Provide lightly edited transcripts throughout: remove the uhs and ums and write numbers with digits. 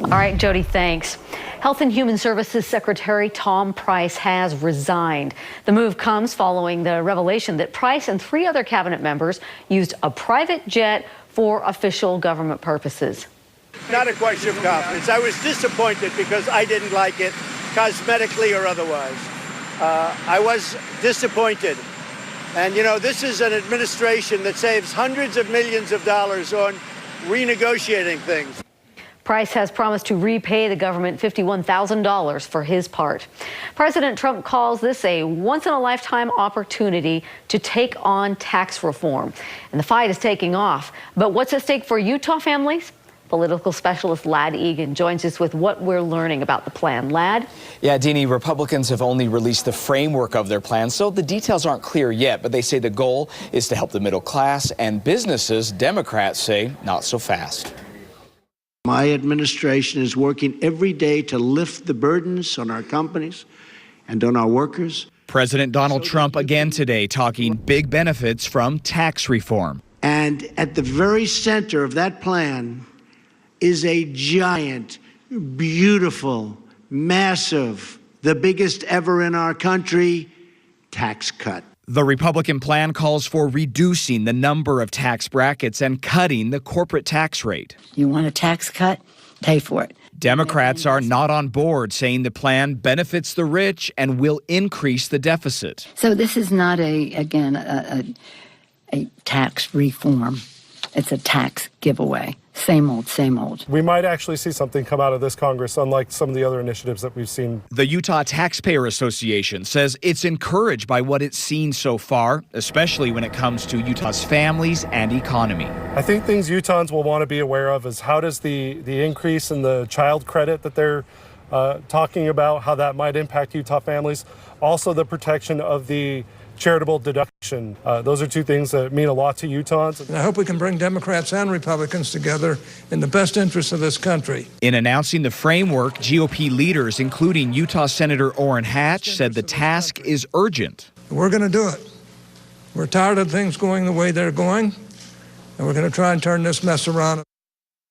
All right, Jody, thanks. Health and Human Services Secretary Tom Price has resigned. The move comes following the revelation that Price and 3 other cabinet members used a private jet for official government purposes. Not a question of confidence. I was disappointed because I didn't like it, cosmetically or otherwise. I was disappointed. And, you know, this is an administration that saves hundreds of millions of dollars on renegotiating things. Price has promised to repay the government $51,000 for his part. President Trump calls this a once-in-a-lifetime opportunity to take on tax reform. And the fight is taking off. But what's at stake for Utah families? Political specialist Lad Egan joins us with what we're learning about the plan. Lad? Yeah, Deanie, Republicans have only released the framework of their plan, so the details aren't clear yet, but they say the goal is to help the middle class and businesses. Democrats say not so fast. My administration is working every day to lift the burdens on our companies and on our workers. President Donald Trump again today talking big benefits from tax reform. And at the very center of that plan is a giant, beautiful, massive, the biggest ever in our country, tax cut. The Republican plan calls for reducing the number of tax brackets and cutting the corporate tax rate. You want a tax cut? Pay for it. Democrats are not on board, saying the plan benefits the rich and will increase the deficit. So this is not a tax reform. It's a tax giveaway. Same old, same old. We might actually see something come out of this Congress, unlike some of the other initiatives that we've seen. The Utah Taxpayer Association says it's encouraged by what it's seen so far, especially when it comes to Utah's families and economy. I think things Utahns will want to be aware of is how does the increase in the child credit that they're talking about, how that might impact Utah families. Also the protection of the charitable deduction. Those are 2 things that mean a lot to Utahns. And I hope we can bring Democrats and Republicans together in the best interest of this country. In announcing the framework, GOP leaders, including Utah Senator Orrin Hatch, said the task is urgent. We're going to do it. We're tired of things going the way they're going, and we're going to try and turn this mess around.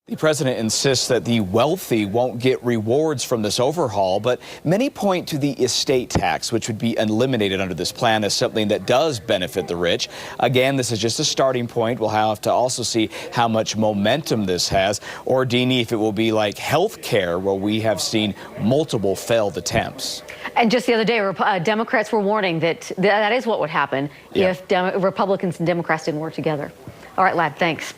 The president insists that the wealthy won't get rewards from this overhaul, but many point to the estate tax, which would be eliminated under this plan, as something that does benefit the rich. Again, this is just a starting point. We'll have to also see how much momentum this has, or, Deanie, if it will be like health care, where we have seen multiple failed attempts. And just the other day, Democrats were warning that that is what would happen if Republicans and Democrats didn't work together. All right, Lad, thanks.